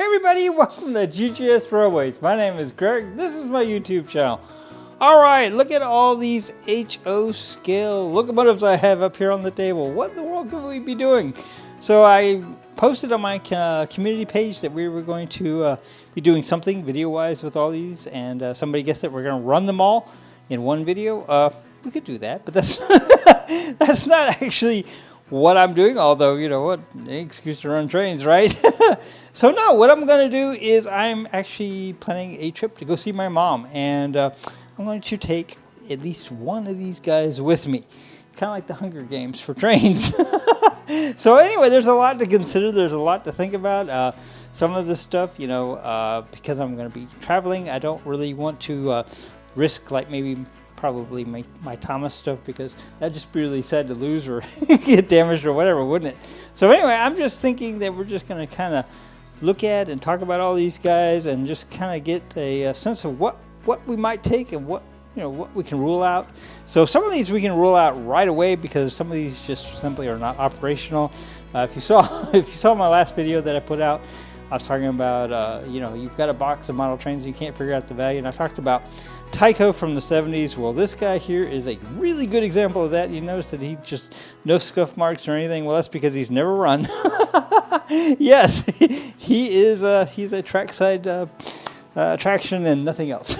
everybody, welcome to GGS Throwaways. My name is Greg. This is my YouTube channel. Alright, look at all these HO scale locomotives I have up here on the table. What in the world could we be doing? So I posted on my community page that we were going to be doing something video-wise with all these, and somebody guessed that we're going to run them all in one video. We could do that, but that's that's not actually what I'm doing, although, you know what, any excuse to run trains, right? So no, what I'm going to do is I'm actually planning a trip to go see my mom, and I'm going to take at least one of these guys with me. Kind of like the Hunger Games for trains. So anyway, there's a lot to consider. There's a lot to think about. Some of this stuff, you know, because I'm going to be traveling, I don't really want to risk like probably my Thomas stuff, because that'd just be really sad to lose or get damaged or whatever, wouldn't it? So anyway, I'm just thinking that we're just going to kind of look at and talk about all these guys and just kind of get a sense of what we might take and what we can rule out. So some of these we can rule out right away because some of these just simply are not operational. If you saw my last video that I put out, I was talking about you've got a box of model trains and you can't figure out the value, and I talked about Tycho from the 70s. Well, this guy here is a really good example of that. You notice that he just no scuff marks or anything. Well, that's because he's never run. Yes, he's a trackside attraction and nothing else.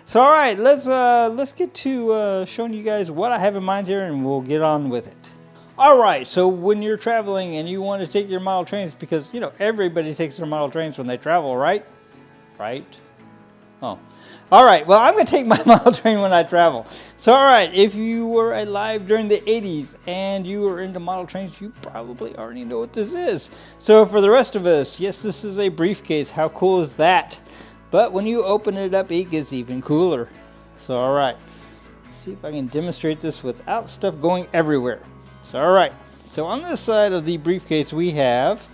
So all right, let's get to showing you guys what I have in mind here, and we'll get on with it. All right, so when you're traveling and you want to take your model trains, because everybody takes their model trains when they travel, right? Oh, all right. Well, I'm going to take my model train when I travel. So, all right, if you were alive during the 80s and you were into model trains, you probably already know what this is. So for the rest of us, yes, this is a briefcase. How cool is that? But when you open it up, it gets even cooler. So, all right, let's see if I can demonstrate this without stuff going everywhere. So, all right, so on this side of the briefcase we have,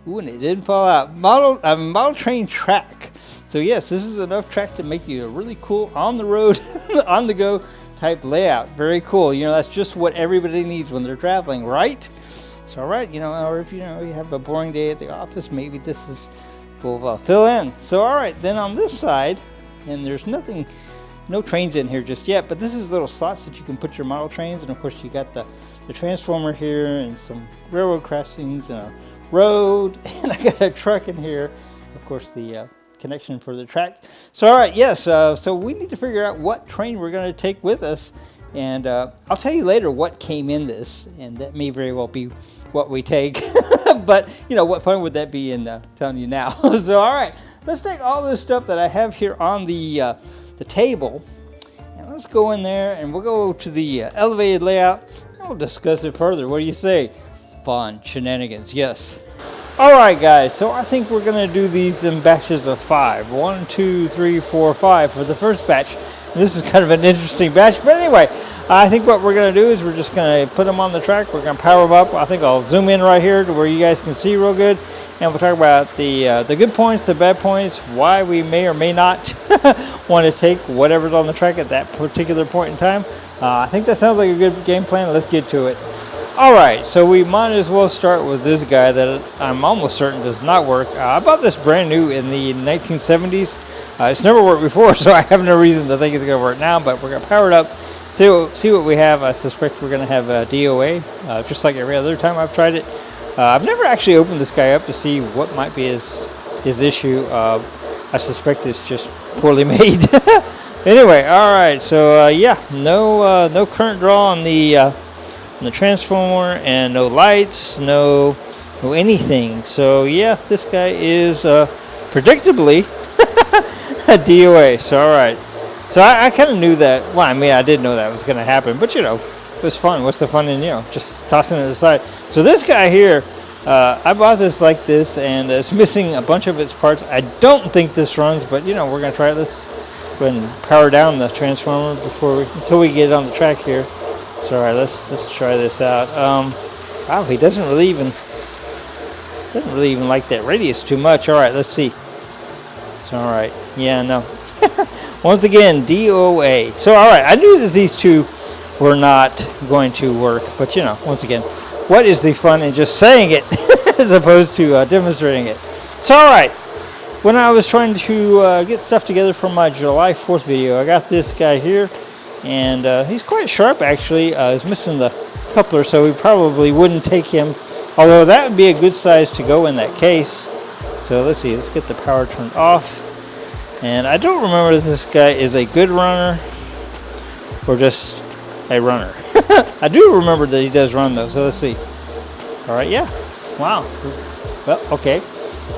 ooh, and it didn't fall out, model train track. So yes, this is enough track to make you a really cool on the road, on the go type layout. Very cool. That's just what everybody needs when they're traveling, right? So all right, or if you have a boring day at the office, maybe this will fill in. So all right, then on this side, and there's no trains in here just yet, but this is little slots that you can put your model trains, and of course you got the transformer here and some railroad crossings and a road, and I got a truck in here, of course the connection for the track. So all right, yes, so we need to figure out what train we're going to take with us, and I'll tell you later what came in this, and that may very well be what we take. But what fun would that be in telling you now? So all right, let's take all this stuff that I have here on the table, and let's go in there and we'll go to the elevated layout and we'll discuss it further. What do you say? Fun shenanigans, yes. All right, guys, so I think we're going to do these in batches of 5. 1, 2, 3, 4, 5 for the first batch. And this is kind of an interesting batch, but anyway, I think what we're going to do is we're just going to put them on the track. We're going to power them up. I think I'll zoom in right here to where you guys can see real good, and we'll talk about the good points, the bad points, why we may or may not want to take whatever's on the track at that particular point in time. I think that sounds like a good game plan. Let's get to it. All right, so we might as well start with this guy that I'm almost certain does not work. I bought this brand new in the 1970s. It's never worked before, so I have no reason to think it's going to work now, but we're going to power it up, see what we have. I suspect we're going to have DOA, just like every other time I've tried it. I've never actually opened this guy up to see what might be his issue. I suspect it's just poorly made. Anyway, all right, so yeah, no current draw on the transformer, and no lights, no anything. So yeah, this guy is predictably a DOA. So all right, so I kind of knew that. Well, I mean, I did know that was going to happen, but it was fun. What's the fun in just tossing it aside? So this guy here, I bought this like this, and it's missing a bunch of its parts. I don't think this runs, but we're going to try this. Go ahead and power down the transformer until we get it on the track here. So all right, let's try this out. Wow, he doesn't really even like that radius too much. All right, let's see. So all right, yeah, no. Once again, DOA. So all right, I knew that these two were not going to work, but once again, what is the fun in just saying it as opposed to demonstrating it? So, all right. When I was trying to get stuff together for my July 4th video, I got this guy here, and he's quite sharp actually. He's missing the coupler, so we probably wouldn't take him, although that would be a good size to go in that case. So let's see, let's get the power turned off. And I don't remember if this guy is a good runner or just a runner. I do remember that he does run though, so let's see. All right, yeah, wow. Well, okay.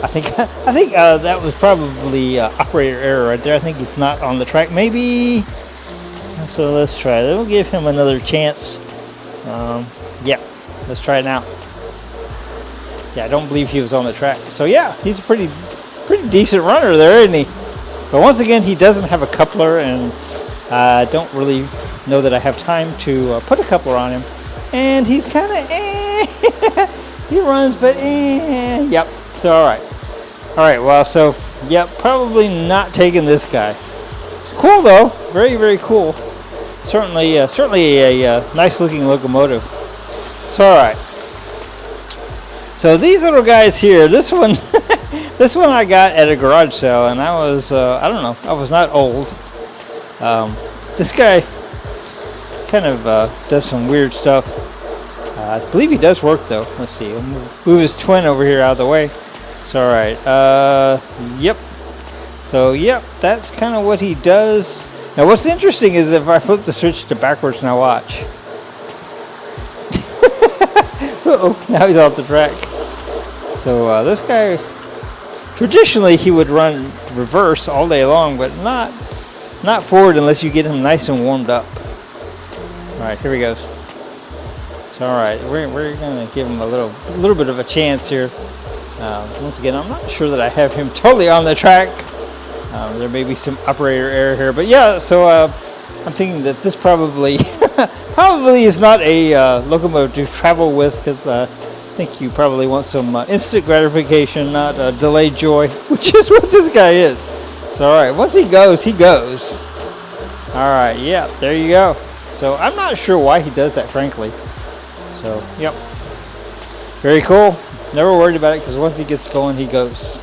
I think that was probably operator error right there. I think he's not on the track, maybe. So let's try it. We'll give him another chance. Yeah, let's try it now. Yeah, I don't believe he was on the track. So yeah, he's a pretty decent runner there, isn't he? But once again, he doesn't have a coupler, and I don't really know that I have time to put a coupler on him. And he's kind of he runs, but yep. So all right. Well, so yep, probably not taking this guy. It's cool though, very cool. Certainly a nice looking locomotive. So all right. So these little guys here, this one, this one I got at a garage sale, and I was I don't know, I was not old. This guy kind of does some weird stuff. I believe he does work though. Let's see. I'll move his twin over here out of the way. So all right. Yep. So yep, that's kind of what he does. Now what's interesting is if I flip the switch to backwards, now watch. Uh-oh, now he's off the track. So this guy, traditionally he would run reverse all day long, but not forward unless you get him nice and warmed up. All right, here he goes. So all right, we're gonna give him a little bit of a chance here. Once again, I'm not sure that I have him totally on the track. There may be some operator error here, but yeah. So I'm thinking that this probably is not a locomotive to travel with, because I think you probably want some instant gratification, not delayed joy, which is what this guy is. So all right, once he goes, he goes. All right, yeah, there you go. So I'm not sure why he does that, frankly. So yep, very cool. Never worried about it, because once he gets going, he goes.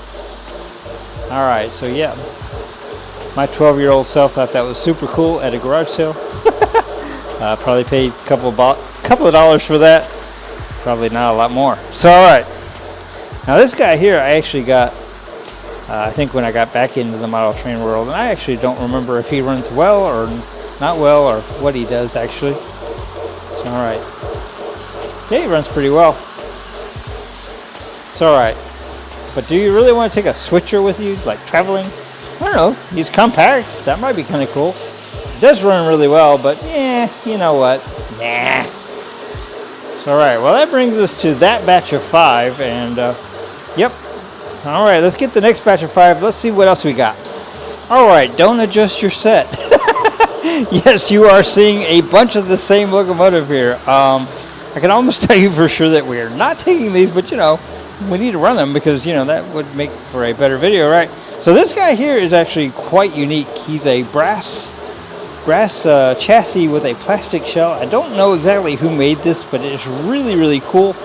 All right, so yeah, my 12-year-old self thought that was super cool at a garage sale. Probably paid a couple of dollars for that. Probably not a lot more. So all right, now this guy here I actually got, I think when I got back into the model train world, and I actually don't remember if he runs well or not well, or what he does actually. So all right, yeah, he runs pretty well. It's all right, but do you really want to take a switcher with you, like traveling? I don't know, he's compact, that might be kind of cool. He does run really well, but yeah, you know what, nah. So all right, well that brings us to that batch of 5, and yep. All right, let's get the next batch of 5. Let's see what else we got. All right, don't adjust your set. Yes, you are seeing a bunch of the same locomotive here. I can almost tell you for sure that we are not taking these, but you know, we need to run them, because you know that would make for a better video, right? So this guy here is actually quite unique. He's a brass chassis with a plastic shell. I don't know exactly who made this, but it's really cool.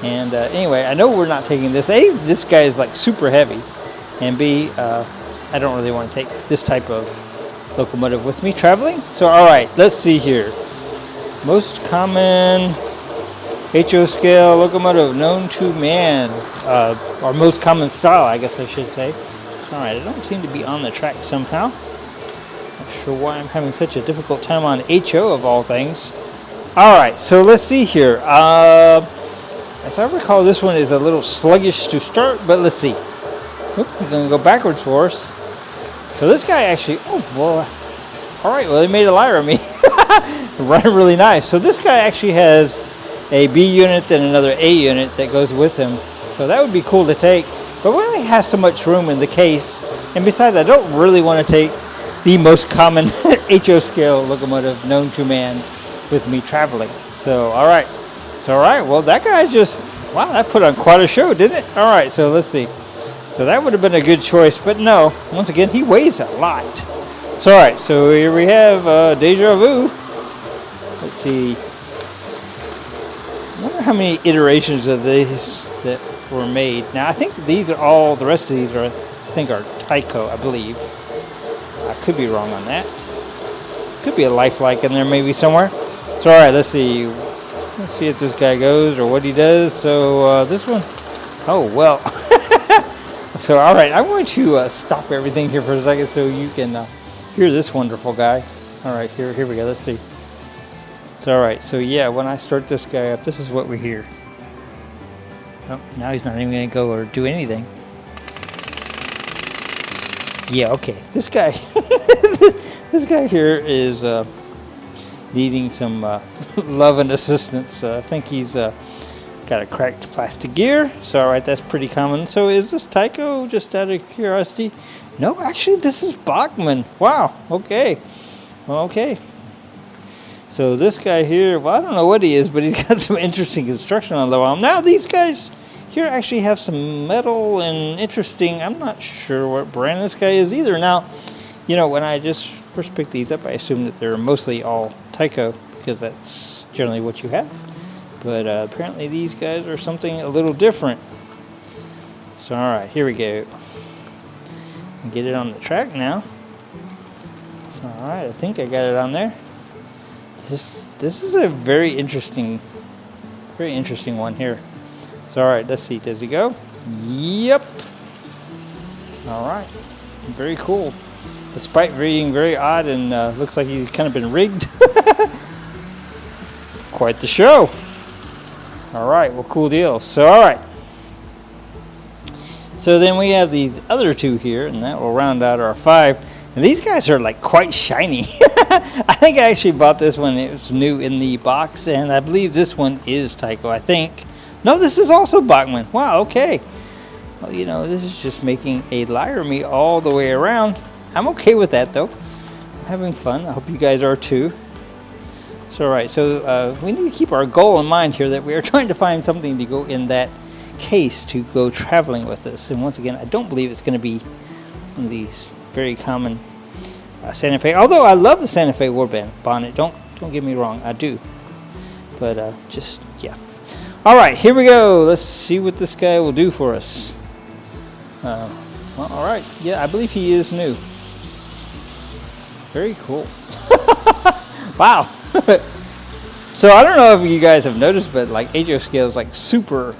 And anyway, I know we're not taking this. A, this guy is like super heavy, and B, I don't really want to take this type of locomotive with me traveling. So all right, let's see here. Most common HO scale locomotive known to man, or most common style, I guess I should say. All right, I don't seem to be on the track somehow. Not sure why I'm having such a difficult time on HO of all things. All right, so let's see here. As I recall, this one is a little sluggish to start, but let's see. Oop, he's gonna go backwards for us. So this guy actually, oh, well, all right, well, he made a liar of me. Running really nice. So this guy actually has a B unit and another A unit that goes with him. So that would be cool to take, but we only have so much room in the case. And besides, I don't really want to take the most common HO scale locomotive known to man with me traveling. So, all right. Well, that guy just, wow, that put on quite a show, didn't it? All right, so let's see. So that would have been a good choice, but no. Once again, he weighs a lot. So, all right, so here we have Deja Vu. Let's see. I wonder how many iterations of this that were made. Now I think these are all. The rest of these are, I think, are Tyco, I believe. I could be wrong on that. Could be a lifelike in there maybe somewhere. So all right, let's see. Let's see if this guy goes or what he does. So this one. Oh well. So all right, I'm going to stop everything here for a second so you can hear this wonderful guy. All right, here we go. Let's see. So all right, so yeah, when I start this guy up, this is what we hear. Oh, now he's not even going to go or do anything. Yeah, okay. This guy, this guy here is needing some love and assistance. I think he's got a cracked plastic gear. So, all right, that's pretty common. So, is this Tyco, just out of curiosity? No, actually, this is Bachmann. Wow, okay. Well, okay. So, this guy here, well, I don't know what he is, but he's got some interesting construction on the wall. Now, these guys here actually have some metal and interesting, I'm not sure what brand this guy is either. Now, you know, when I just first picked these up, I assumed that they're mostly all Tyco because that's generally what you have. But apparently these guys are something a little different. So all right, here we go. Get it on the track now. So all right, I think I got it on there. This is a very interesting one here. So all right, let's see. Does he go? Yep. All right, very cool. Despite being very odd and looks like he's kind of been rigged. Quite the show. All right, well, cool deal. So, all right. So then we have these other two here, and that will round out our 5. And these guys are like quite shiny. I think I actually bought this one. It was new in the box, and I believe this one is Tyco, I think. No, this is also Bachmann. Wow, okay. Well, you know, this is just making a liar of me all the way around. I'm okay with that, though. I'm having fun. I hope you guys are, too. So, all right, so we need to keep our goal in mind here that we are trying to find something to go in that case to go traveling with us. And once again, I don't believe it's going to be one of these very common Santa Fe. Although I love the Santa Fe warband bonnet. Don't get me wrong, I do. But just, yeah. All right, here we go. Let's see what this guy will do for us. Well, all right. Yeah, I believe he is new. Very cool. Wow. So I don't know if you guys have noticed, but like HO scale is like super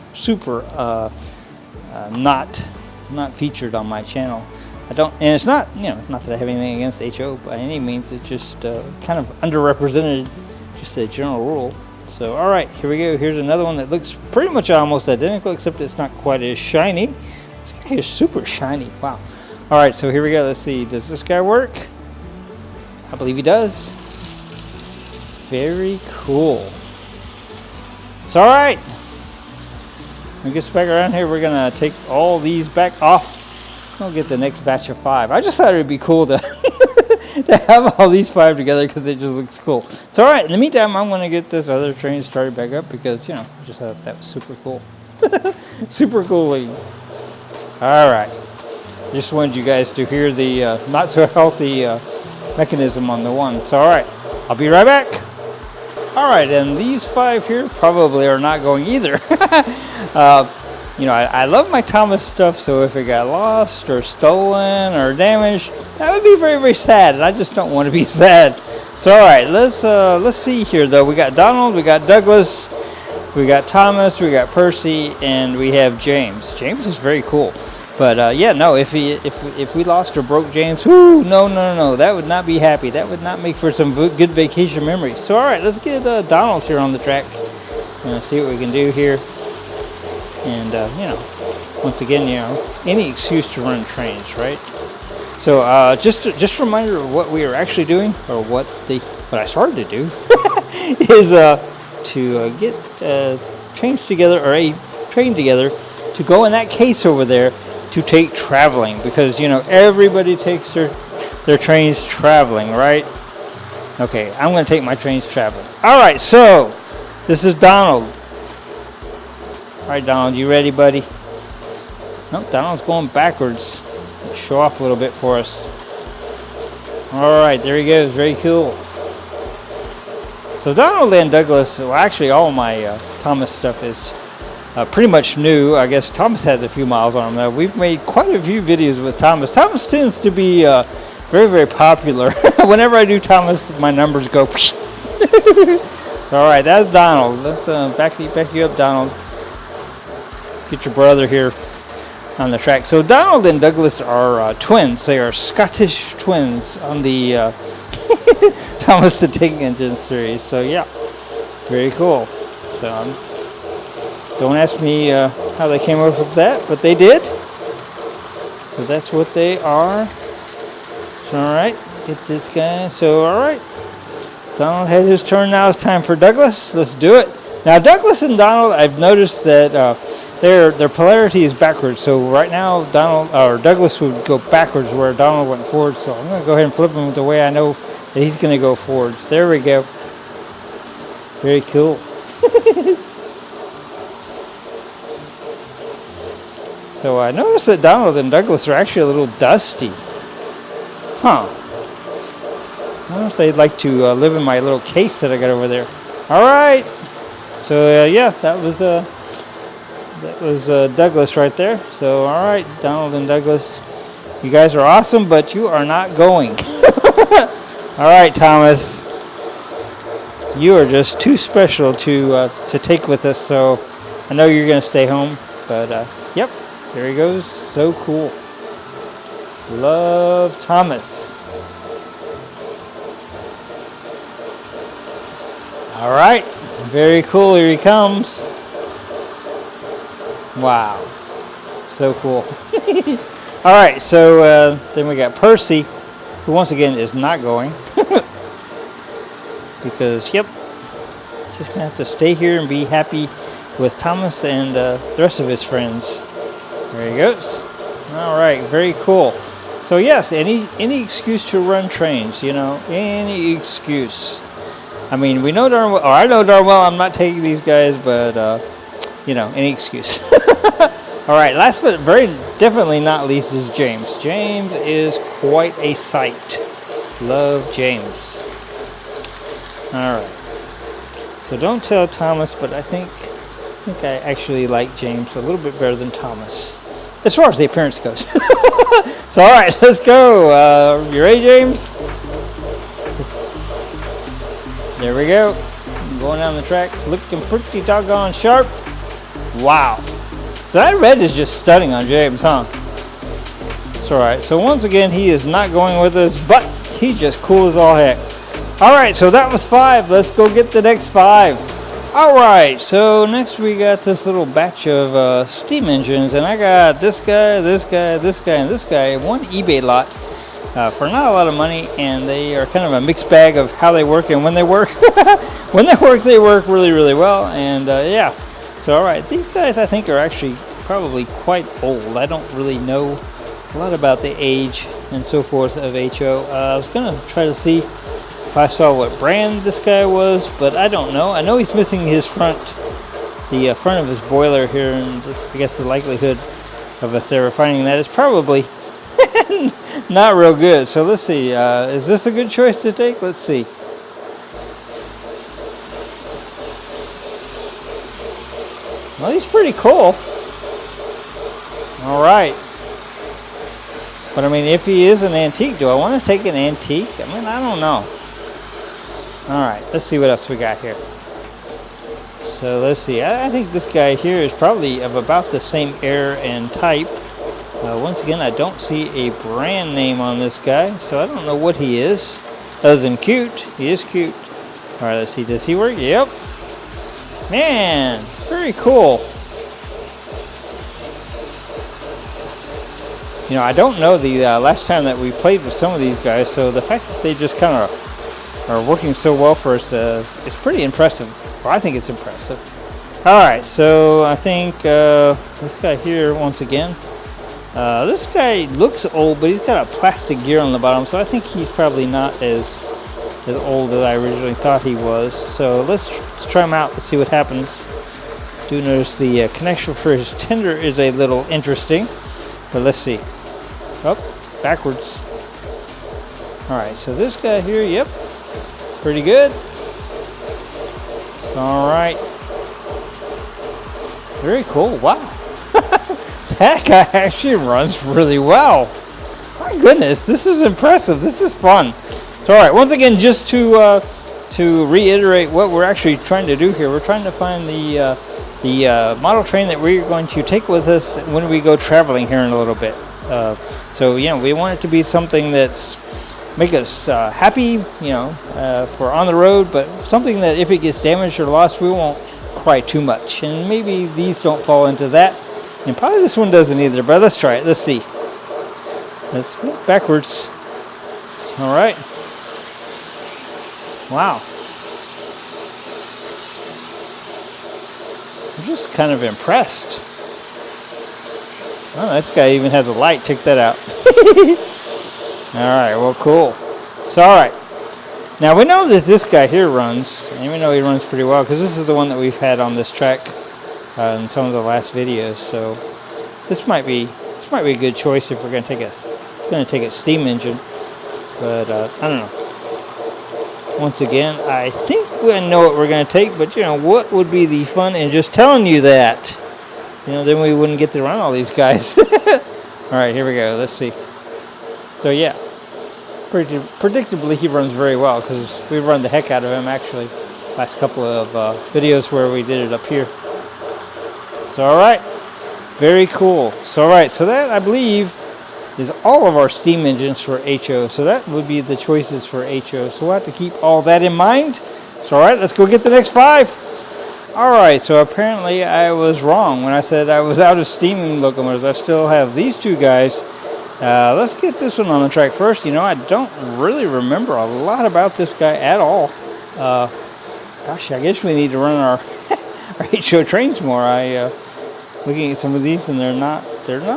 not featured on my channel. I don't, and it's not, you know, not that I have anything against HO by any means. It's just kind of underrepresented, just a general rule. So all right, here we go. Here's another one that looks pretty much almost identical, except it's not quite as shiny. This guy is super shiny. Wow. All right, so here we go. Let's see. Does this guy work? I believe he does. Very cool. So, all right. When we get back around here, we're going to take all these back off. We'll get the next batch of 5. I just thought it would be cool to, to have all these 5 together because it just looks cool. So, all right. In the meantime, I'm going to get this other train started back up because, you know, I just thought that was super cool. Super cool. All right. Just wanted you guys to hear the not so healthy mechanism on the one. So, all right. I'll be right back. All right, and these 5 here probably are not going either. You know, I love my Thomas stuff, so if it got lost or stolen or damaged, that would be very, very sad, and I just don't want to be sad. So, all right, let's see here, though. We got Donald, we got Douglas, we got Thomas, we got Percy, and we have James. James is very cool. But yeah, no, if we lost or broke James, whoo, no, that would not be happy. That would not make for some good vacation memories. So all right, let's get Donald here on the track and see what we can do here. And you know, once again, you know, any excuse to run trains, right? So just a reminder of what we are actually doing, or what I started to do, is to get trains together, or a train together, to go in that case over there. To take traveling, because you know everybody takes their trains traveling, right? Okay, I'm going to take my trains traveling. All right, so this is Donald. All right, Donald, you ready, buddy? Nope, Donald's going backwards. Let's show off a little bit for us. All right, there he goes. Very cool. So Donald and Douglas, well, actually all my Thomas stuff is pretty much new. I guess Thomas has a few miles on him now. We've made quite a few videos with Thomas. Thomas tends to be very, very popular. Whenever I do Thomas, my numbers go. All right, that's Donald. Let's back you up, Donald. Get your brother here on the track. So Donald and Douglas are twins. They are Scottish twins on the Thomas the Tank Engine series. So yeah, very cool. So don't ask me how they came up with that, but they did. So that's what they are. So all right, get this guy. So all right, Donald had his turn. Now it's time for Douglas. Let's do it. Now Douglas and Donald, I've noticed that their polarity is backwards. So right now Douglas would go backwards where Donald went forward. So I'm going to go ahead and flip him the way I know that he's going to go forwards. There we go. Very cool. So I noticed that Donald and Douglas are actually a little dusty. Huh. I don't know if they'd like to live in my little case that I got over there. All right. So yeah, that was Douglas right there. So all right, Donald and Douglas, you guys are awesome, but you are not going. All right, Thomas, you are just too special to take with us. So I know you're going to stay home, but yep, there he goes. So cool. Love Thomas. All right, very cool. Here he comes. Wow, so cool. All right, so then we got Percy, who once again is not going. Because, yep, just going to have to stay here and be happy with Thomas and the rest of his friends. There he goes. All right, very cool. So, yes, any excuse to run trains, you know, any excuse. I mean, we know darn well, or I know darn well I'm not taking these guys, but, you know, any excuse. All right, last but very definitely not least is James. James is quite a sight. Love James. All right. So don't tell Thomas, but I think I actually like James a little bit better than Thomas, as far as the appearance goes. So all right, let's go. You ready, James? There we go. Going down the track, looking pretty doggone sharp. Wow. So that red is just stunning on James, huh? It's all right. So once again, he is not going with us, but he's just cool as all heck. All right, so that was 5. Let's go get the next 5. All right, so next we got this little batch of steam engines, and I got this guy, this guy, this guy, and this guy. One eBay lot for not a lot of money, and they are kind of a mixed bag of how they work and when they work. When they work really, really well, and yeah. So, all right, these guys I think are actually probably quite old. I don't really know a lot about the age and so forth of HO. I was going to try to see if I saw what brand this guy was, but I don't know. I know he's missing his front, the front of his boiler here, and I guess the likelihood of us ever finding that is probably not real good. So let's see. Is this a good choice to take? Let's see. Well, he's pretty cool. All right. But I mean, if he is an antique, do I want to take an antique? I mean, I don't know. All right, let's see what else we got here. So let's see. I think this guy here is probably of about the same air and type. Once again, I don't see a brand name on this guy, so I don't know what he is. Other than cute. He is cute. All right, let's see. Does he work? Yep. Man, very cool. You know, I don't know the last time that we played with some of these guys, so the fact that they just kind of are working so well for us is pretty impressive. Or I think it's impressive. All right, so I think this guy here, once again, this guy looks old, but he's got a plastic gear on the bottom, so I think he's probably not as old as I originally thought he was. So let's try him out. Let's see what happens. Do notice the connection for his tender is a little interesting, but let's see. Oh, backwards. All right, so this guy here, yep, pretty good. So, all right. Very cool. Wow. That guy actually runs really well. My goodness, this is impressive. This is fun. So, all right, once again, just to reiterate what we're actually trying to do here, we're trying to find the model train that we're going to take with us when we go traveling here in a little bit. So, you know, we want it to be something that's make us happy, you know, for on the road, but something that if it gets damaged or lost, we won't cry too much. And maybe these don't fall into that. And probably this one doesn't either, but let's try it. Let's see. Let's go backwards. All right. Wow. I'm just kind of impressed. Oh, this guy even has a light. Check that out. All right, well, cool. So, all right. Now, we know that this guy here runs, and we know he runs pretty well, because this is the one that we've had on this track in some of the last videos. So, this might be a good choice if we're going to take a steam engine. But, I don't know. Once again, I think we know what we're going to take, but, you know, what would be the fun in just telling you that? You know, then we wouldn't get to run all these guys. All right, here we go. Let's see. So, yeah. Predictably, he runs very well because we run the heck out of him, actually. Last couple of videos where we did it up here. So, all right. Very cool. So, all right. So, that, I believe, is all of our steam engines for HO. So, that would be the choices for HO. So, we'll have to keep all that in mind. So, all right. Let's go get the next 5. All right. So, apparently, I was wrong when I said I was out of steam locomotives. I still have these two guys. Let's get this one on the track first. You know, I don't really remember a lot about this guy at all. Gosh, I guess we need to run our HO trains more. Looking at some of these, and they're not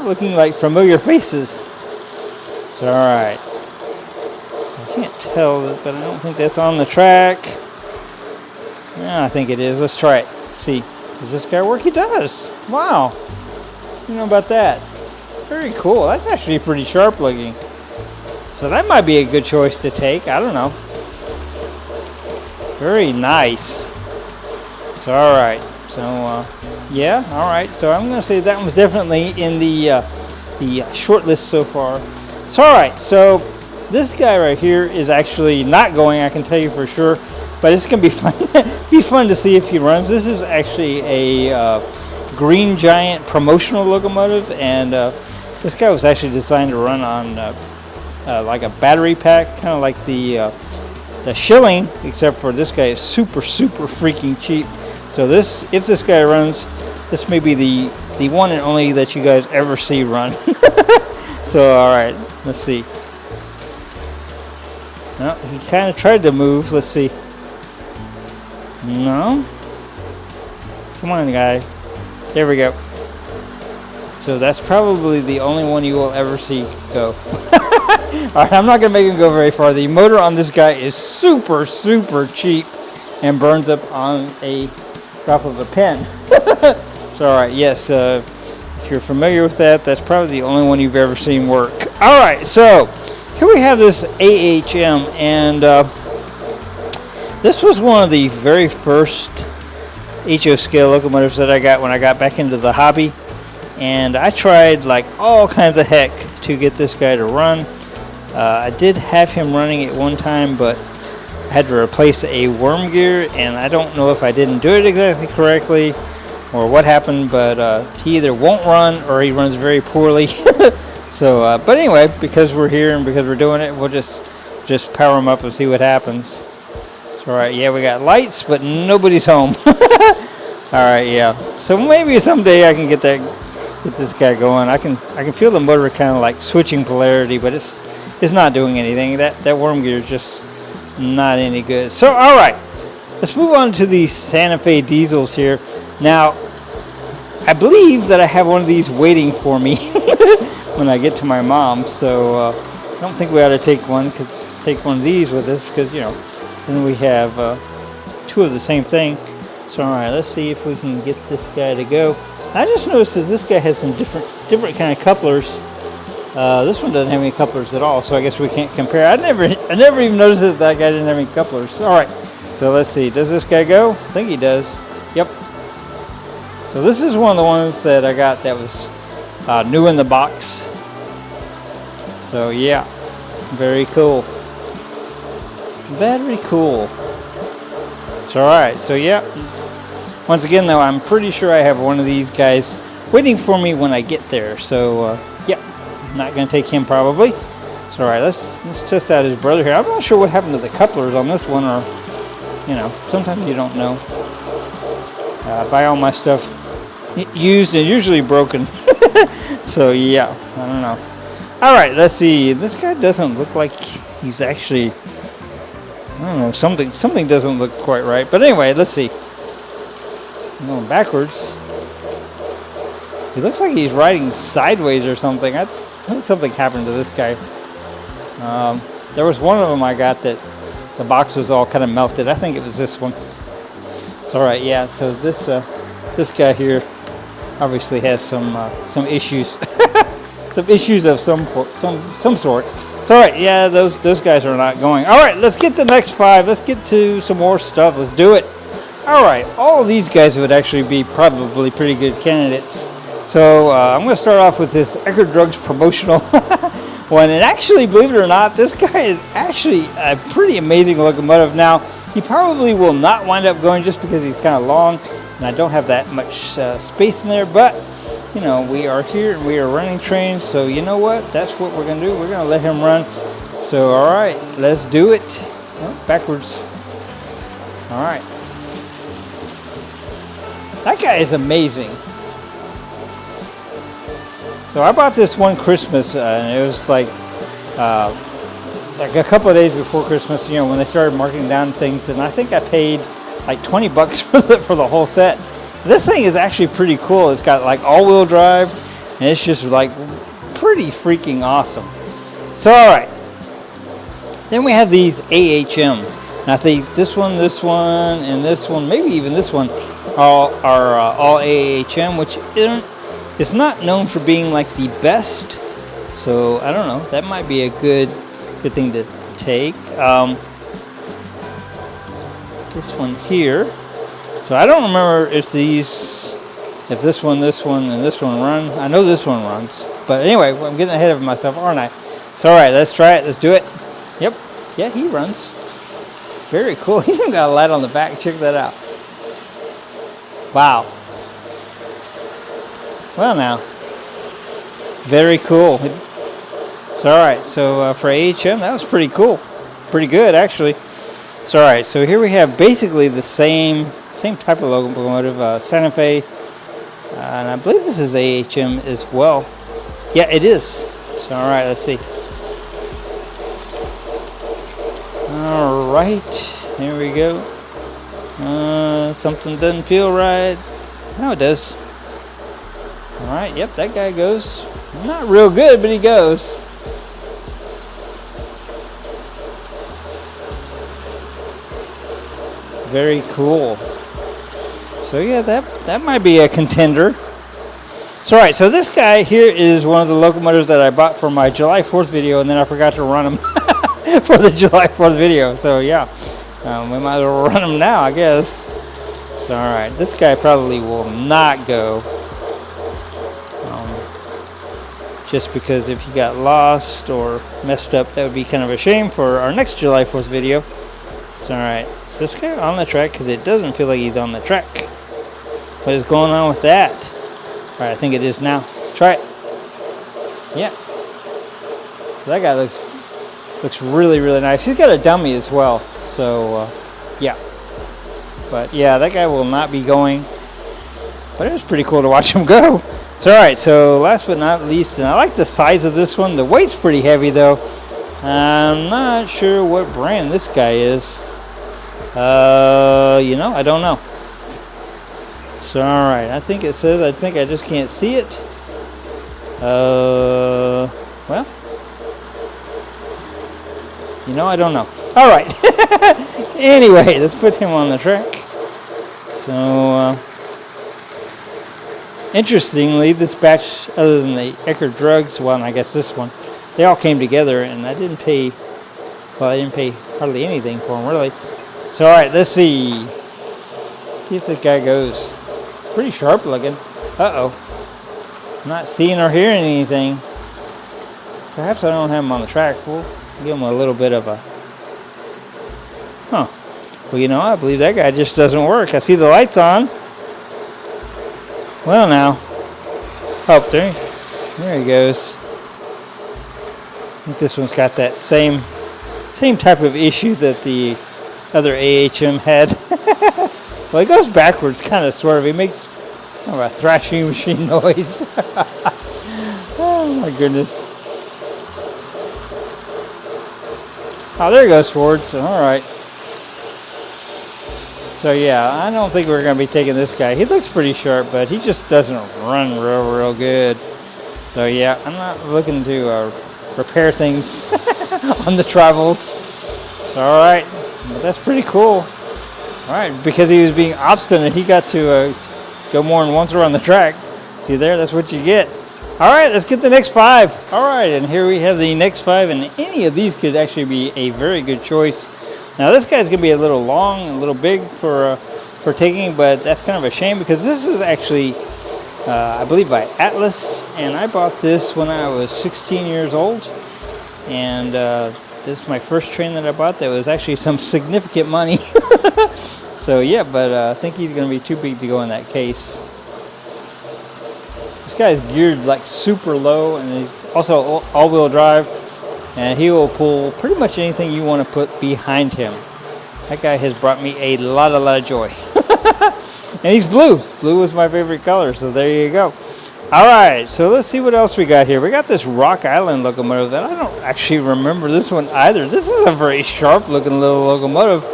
looking like familiar faces. So, all right. So I can't tell, but I don't think that's on the track. Yeah, I think it is. Let's try it. Let's see. Does this guy work? He does. Wow. You know about that? Very cool. That's actually pretty sharp looking. So that might be a good choice to take. I don't know. Very nice. So, all right. So, yeah. All right. So I'm going to say that one's definitely in the short list so far. So, all right. So this guy right here is actually not going, I can tell you for sure. But it's going to be fun. Be fun to see if he runs. This is actually a Green Giant promotional locomotive, and this guy was actually designed to run on like a battery pack, kind of like the Shilling, except for this guy is super freaking cheap. So if this guy runs, this may be the one and only that you guys ever see run. So, all right, let's see. No, he kind of tried to move. Let's see. No. Come on, guy. There we go. So that's probably the only one you will ever see go. Alright, I'm not going to make him go very far. The motor on this guy is super cheap and burns up on a drop of a pen. So, alright, yes, if you're familiar with that, that's probably the only one you've ever seen work. Alright, so here we have this AHM, and this was one of the very first HO scale locomotives that I got when I got back into the hobby. And I tried like all kinds of heck to get this guy to run. I did have him running at one time, but I had to replace a worm gear, and I don't know if I didn't do it exactly correctly or what happened, but he either won't run or he runs very poorly. So, but anyway, because we're here and because we're doing it, we'll just power him up and see what happens. So, all right, yeah, we got lights, but nobody's home. All right, yeah. So maybe someday I can get this guy going. I can feel the motor kind of like switching polarity, but it's not doing anything. That worm gear is just not any good. So, all right, let's move on to the Santa Fe diesels here. Now, I believe that I have one of these waiting for me when I get to my mom. So I don't think we ought to take one of these with us, because, you know, then we have two of the same thing. So, all right, let's see if we can get this guy to go. I just noticed that this guy has some different kind of couplers. This one doesn't have any couplers at all, so I guess we can't compare. I never even noticed that guy didn't have any couplers. All right, so let's see. Does this guy go? I think he does. Yep. So this is one of the ones that I got that was new in the box. So yeah, very cool. Very cool. So alright, so yeah. Once again though, I'm pretty sure I have one of these guys waiting for me when I get there. So yeah, not going to take him probably. So alright, let's test out his brother here. I'm not sure what happened to the couplers on this one, or, you know, sometimes you don't know. I buy all my stuff used and usually broken. So yeah, I don't know. Alright, let's see. This guy doesn't look like he's actually, I don't know, something doesn't look quite right. But anyway, let's see. I'm going backwards. He looks like he's riding sideways or something. I think something happened to this guy. There was one of them I got that the box was all kind of melted. I think it was this one. It's all right, yeah. So this guy here obviously has some issues, some issues of some sort. It's all right, yeah. Those guys are not going. All right, let's get the next 5. Let's get to some more stuff. Let's do it. All right, all of these guys would actually be probably pretty good candidates. So I'm going to start off with this Eckerd Drugs promotional one. And actually, believe it or not, this guy is actually a pretty amazing locomotive. Now, he probably will not wind up going just because he's kind of long, and I don't have that much space in there. But, you know, we are here and we are running trains. So you know what? That's what we're going to do. We're going to let him run. So, all right, let's do it. Oh, backwards. All right. That guy is amazing. So I bought this one Christmas, and it was like a couple of days before Christmas, you know, when they started marking down things, and I think I paid like $20 for the whole set. This thing is actually pretty cool. It's got like all-wheel drive, and it's just like pretty freaking awesome. So all right, then we have these AHM, and I think this one, and this one, maybe even this one, are all AHM, which is not known for being like the best. So I don't know. That might be a good thing to take. This one here. So I don't remember if this one, and this one run. I know this one runs. But anyway, I'm getting ahead of myself, aren't I? So all right, let's try it. Let's do it. Yep. Yeah, he runs. Very cool. He's even got a light on the back. Check that out. Wow. Well now, very cool. It's all right. So for AHM, that was pretty cool, pretty good actually. It's all right. So here we have basically the same type of locomotive, Santa Fe, and I believe this is AHM as well. Yeah, it is. So all right, let's see. All right, there we go. Something doesn't feel right. Now it does. All right, yep, that guy goes. Not real good, but he goes. Very cool. So yeah, that might be a contender. So all right, so this guy here is one of the locomotives that I bought for my July 4th video, and then I forgot to run him for the July 4th video. So yeah, we might as well run him now, I guess. So all right, this guy probably will not go. Just because if he got lost or messed up, that would be kind of a shame for our next July 4th video. So alright, is this guy on the track? Because it doesn't feel like he's on the track. What is going on with that? Alright, I think it is now. Let's try it. Yeah. So that guy looks really, really nice. He's got a dummy as well. So, yeah. But yeah, that guy will not be going. But it was pretty cool to watch him go. So alright, so last but not least, and I like the size of this one. The weight's pretty heavy though. I'm not sure what brand this guy is. You know, I don't know. So alright, I think it says, I think I just can't see it. Well, you know, I don't know. Alright. Anyway, let's put him on the track. So, interestingly, this batch, other than the Eckerd Drugs one, I guess this one, they all came together, and I didn't pay hardly anything for them, really. So, all right, let's see. See if this guy goes. Pretty sharp looking. Uh-oh. Not seeing or hearing anything. Perhaps I don't have him on the track. We'll give him a little bit of a... Huh. Well, you know, I believe that guy just doesn't work. I see the lights on. Well, now. Oh, there he goes. I think this one's got that same type of issue that the other AHM had. Well, it goes backwards, kind of, sort of. He makes kind of a thrashing machine noise. Oh, my goodness. Oh, there he goes forward. So, all right. So, yeah, I don't think we're going to be taking this guy. He looks pretty sharp, but he just doesn't run real good. So, yeah, I'm not looking to repair things on the travels. So, all right. But that's pretty cool. All right, because he was being obstinate, he got to go more than once around the track. See there? That's what you get. All right, let's get the next 5. All right, and here we have the next 5, and any of these could actually be a very good choice. Now, this guy's going to be a little long and a little big for taking, but that's kind of a shame because this is actually, I believe, by Atlas, and I bought this when I was 16 years old, and this is my first train that I bought that was actually some significant money. So, yeah, but I think he's going to be too big to go in that case. This guy's geared like super low, and he's also all-wheel drive, and he will pull pretty much anything you want to put behind him. That guy has brought me a lot of joy. And he's blue. Blue is my favorite color, so there you go. All right, so let's see what else we got here. We got this Rock Island locomotive that I don't actually remember this one either. This is a very sharp-looking little locomotive.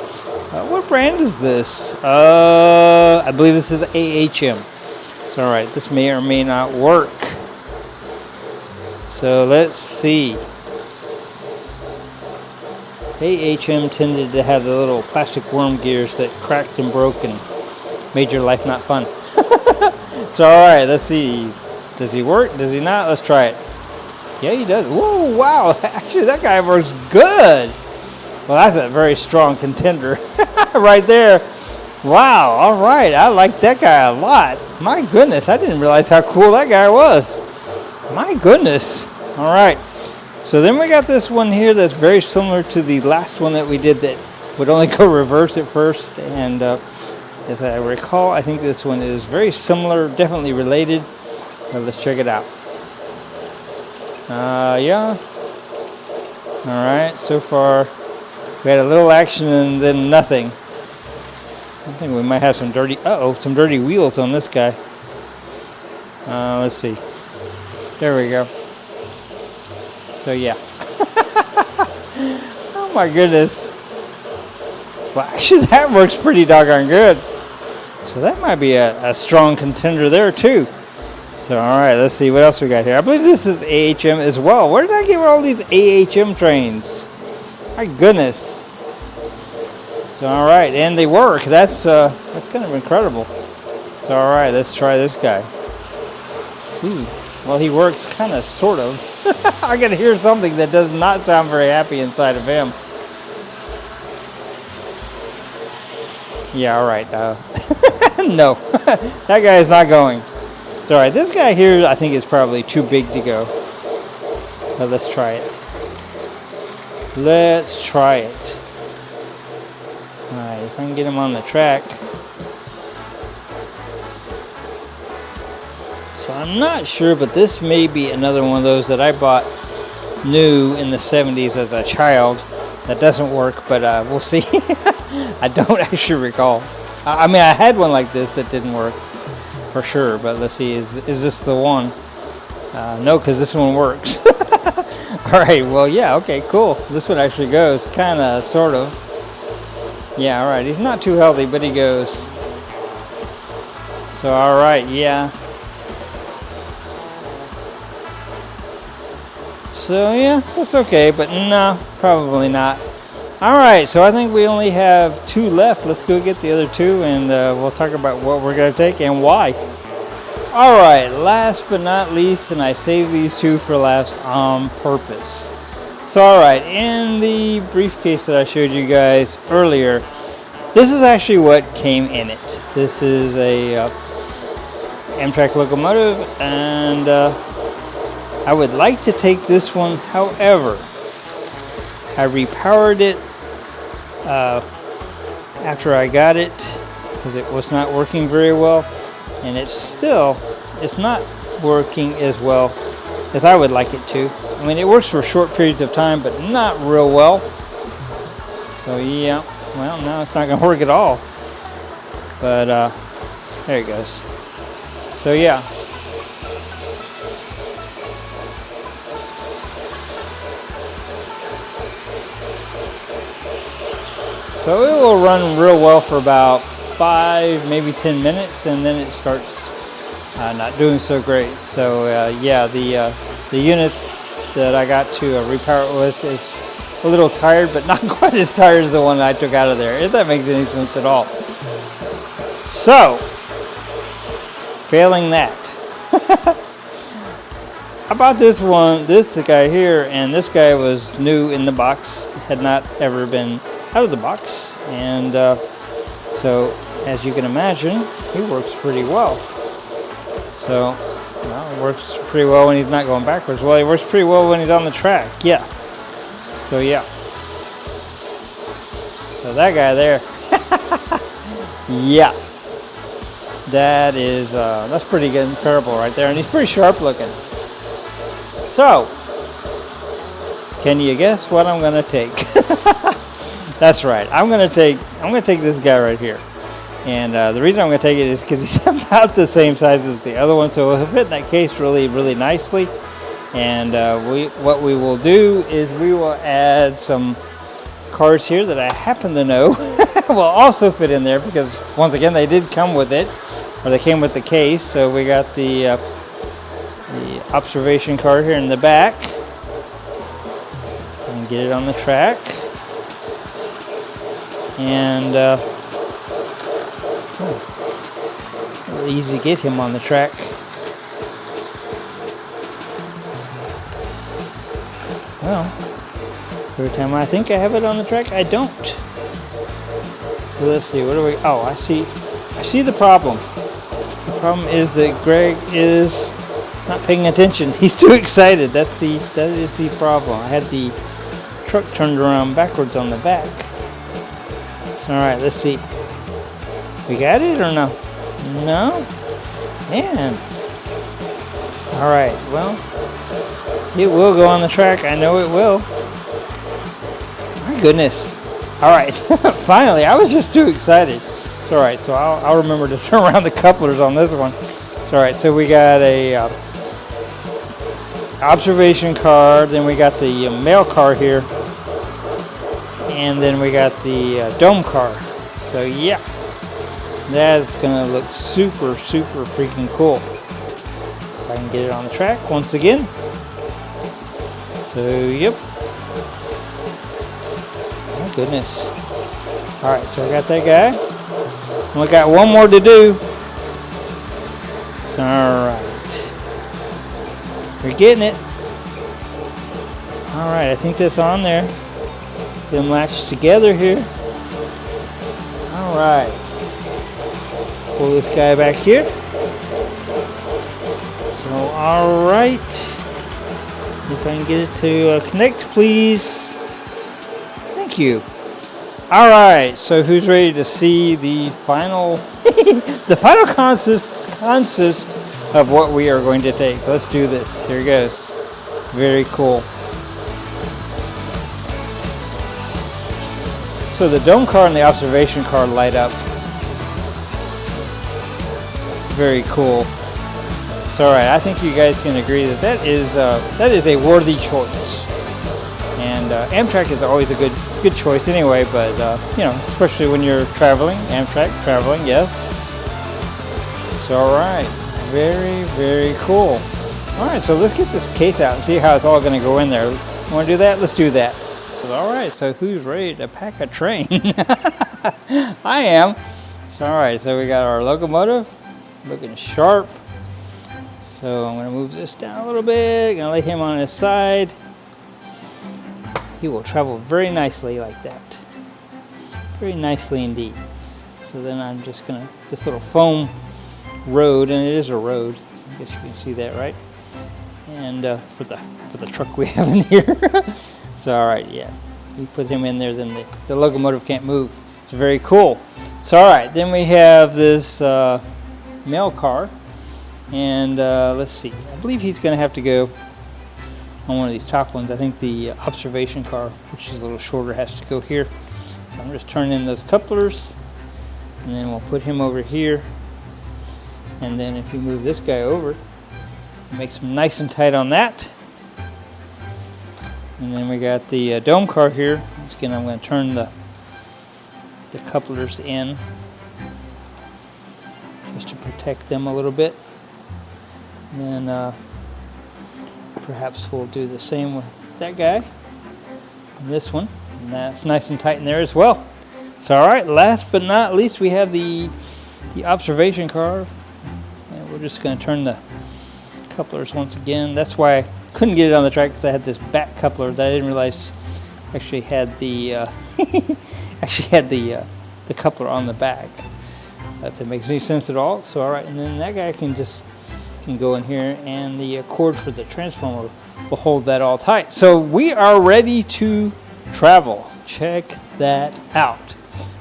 What brand is this? I believe this is AHM. So, all right, this may or may not work. So, let's see. AHM tended to have the little plastic worm gears that cracked and broke and made your life not fun. So, all right, let's see. Does he work? Does he not? Let's try it. Yeah, he does. Whoa, wow. Actually, that guy works good. Well, that's a very strong contender right there. Wow, all right. I like that guy a lot. My goodness, I didn't realize how cool that guy was. My goodness. All right. So then we got this one here that's very similar to the last one that we did that would only go reverse at first. And as I recall, I think this one is very similar, definitely related. Let's check it out. Yeah. All right, so far we had a little action and then nothing. I think we might have some dirty wheels on this guy. Let's see. There we go. So yeah. Oh my goodness. Well, actually that works pretty doggone good. So that might be a strong contender there too. So all right, let's see what else we got here. I believe this is AHM as well. Where did I get all these AHM trains? My goodness. So all right, and they work. That's kind of incredible. So all right, let's try this guy. Ooh, well, he works kind of, sort of. I can hear something that does not sound very happy inside of him. Yeah, all right. No, that guy is not going. So all right, this guy here I think is probably too big to go. But let's try it. Let's try it. All right, if I can get him on the track. So I'm not sure, but this may be another one of those that I bought new in the 70s as a child. That doesn't work, but we'll see. I don't actually recall. I mean, I had one like this that didn't work for sure, but let's see, is this the one? No, because this one works. All right, well, yeah, okay, cool. This one actually goes, kind of, sort of. Yeah, all right, he's not too healthy, but he goes. So, all right, yeah. So, yeah, that's okay, but no, probably not. All right, so I think we only have 2 left. Let's go get the other 2, and we'll talk about what we're going to take and why. All right, last but not least, and I saved these 2 for last on purpose. So, all right, in the briefcase that I showed you guys earlier, this is actually what came in it. This is a Amtrak locomotive, and I would like to take this one. However, I repowered it after I got it because it was not working very well, and it's not working as well as I would like it to. I mean, it works for short periods of time, but not real well. So yeah, well, now it's not going to work at all. But there it goes. So yeah. So it will run real well for about 5, maybe 10 minutes, and then it starts not doing so great. So yeah, the unit that I got to repower it with is a little tired, but not quite as tired as the one I took out of there, if that makes any sense at all. So, failing that. How about this one? This guy here, and this guy was new in the box, had not ever been out of the box, and so as you can imagine, he works pretty well. So, well, it works pretty well when he's not going backwards. Well, he works pretty well when he's on the track. Yeah. So yeah. So that guy there. Yeah. That is that's pretty good, comparable right there, and he's pretty sharp looking. So, can you guess what I'm gonna take? That's right. I'm gonna take this guy right here, and the reason I'm gonna take it is because he's about the same size as the other one, so it'll fit in that case really, really nicely. And what we will do is we will add some cards here that I happen to know will also fit in there, because once again they did come with it, or they came with the case. So we got the observation card here in the back, and get it on the track, and really easy to get him on the track. Well, every time I think I have it on the track, I don't. So let's see, what do we, oh, I see the problem. The problem is that Greg is not paying attention. He's too excited. That is the problem. I had the truck turned around backwards on the back. So, all right, let's see. We got it or no? No? Man. All right, well, it will go on the track. I know it will. My goodness. All right. Finally, I was just too excited. It's all right. So I'll remember to turn around the couplers on this one. It's all right. So we got a observation card. Then we got the mail car here. And then we got the dome car. So yeah. That's going to look super, super freaking cool. If I can get it on the track once again. So, yep. My goodness. Alright, so I got that guy. We got one more to do. Alright. We're getting it. Alright, I think that's on there. Them latched together here. Alright. Pull this guy back here. So, alright. If I can get it to connect, please. Thank you. All right, so who's ready to see the final, the final consist of what we are going to take? Let's do this. Here it goes. Very cool. So the dome car and the observation car light up. Very cool. It's all right. I think you guys can agree that that is a worthy choice. And Amtrak is always a good choice anyway. But you know, especially when you're traveling, Amtrak traveling, yes. It's all right. Very, very cool. All right, so let's get this case out and see how it's all going to go in there. Want to do that? Let's do that. So, all right. So who's ready to pack a train? I am. So, all right. So we got our locomotive looking sharp. So I'm going to move this down a little bit. Going to lay him on his side. He will travel very nicely like that. Very nicely indeed. So then I'm just going to, this little foam road, and it is a road. I guess you can see that, right? And for the truck we have in here. So all right, yeah, we put him in there, then the locomotive can't move. It's very cool. So all right, then we have this mail car, and let's see. I believe he's going to have to go on one of these top ones. I think the observation car, which is a little shorter, has to go here. So I'm just turning in those couplers, and then we'll put him over here. And then if you move this guy over, makes him nice and tight on that. And then we got the dome car here. Once again, I'm going to turn the couplers in just to protect them a little bit. And then perhaps we'll do the same with that guy and this one. And that's nice and tight in there as well. So all right, last but not least, we have the observation car. And we're just going to turn the couplers once again. That's why I couldn't get it on the track, because I had this back coupler that I didn't realize actually had the the coupler on the back. If that makes any sense at all. So all right, and then that guy can go in here, and the cord for the transformer will hold that all tight. So we are ready to travel. Check that out.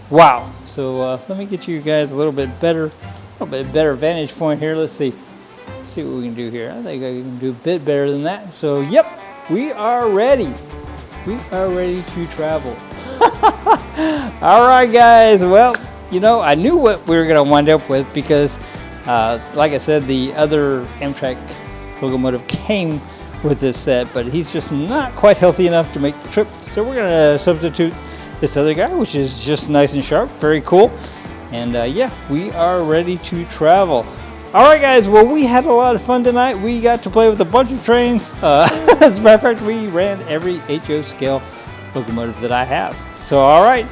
Wow. So let me get you guys a little bit better vantage point here. Let's see what we can do here. I think I can do a bit better than that. So yep, we are ready. We are ready to travel. All right, guys. Well, you know, I knew what we were going to wind up with, because like I said, the other Amtrak locomotive came with this set, but he's just not quite healthy enough to make the trip. So we're going to substitute this other guy, which is just nice and sharp. Very cool. And yeah, we are ready to travel. All right, guys. Well, we had a lot of fun tonight. We got to play with a bunch of trains. As a matter of fact, we ran every HO scale locomotive that I have. So, all right.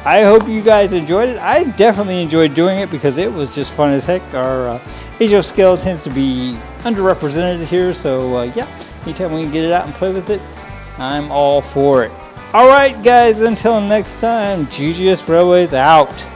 I hope you guys enjoyed it. I definitely enjoyed doing it because it was just fun as heck. Our HO scale tends to be underrepresented here. So, yeah, anytime we can get it out and play with it, I'm all for it. All right, guys. Until next time, GGS Railways out.